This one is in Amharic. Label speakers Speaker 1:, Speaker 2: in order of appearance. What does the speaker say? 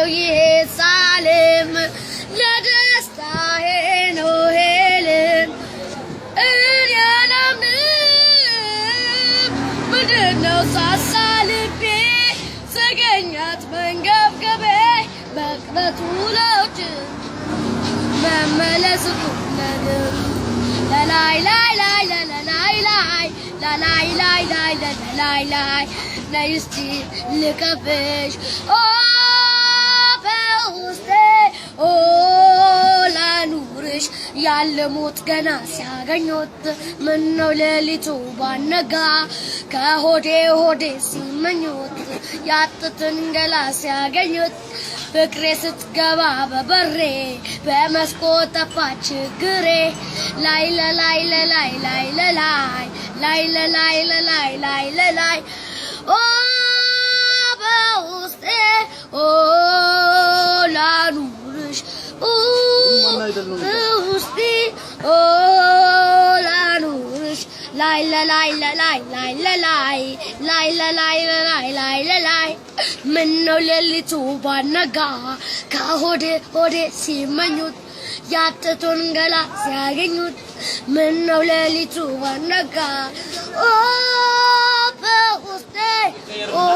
Speaker 1: ነው ይሄ ሳልም ለደስታዬ ነው ሄልን እኔ አላምንም ምንድነው ሳሳልቤ ዘገኛት መንገብገቤ መቅረቱ ለውጭ መመለስ ኩነንም ላላይ ላይ ላይ ላላይ ላይ ላላይ ላይ ላይ ላላይ ላይ ነይስቲ ልቀፍሽ ኦ በውስጤ ኦ ላኑርሽ ያለሞት ገና ሲያገኙት ምነው ሌሊቱ ባነጋ ከሆዴ ሆዴ ሲመኙት ያጥትን ገላ ሲያገኙት ፍቅሬ ስትገባ በበሬ በመስኮት ጠፋች ችግሬ ላይ ለላይ ለላይ ላይ ለላይ ላይ ለላይ ለላይ ላይ ለላይ ኦ በውስጤ ኦ ላኑርሽ በውስጤ ኦ ላኑርሽ ላይ ለላይ ለላይ ላይ ለላይ ላይ ለላይ ለላይ ላይ ለላይ ምነው ሌሊቱ ባነጋ ከሆዴ ሆዴ ሲመኙት ያጥቱን ገላ ሲያገኙት ምነው ሌሊቱ ባነጋ ኦ በውስጤ ኦ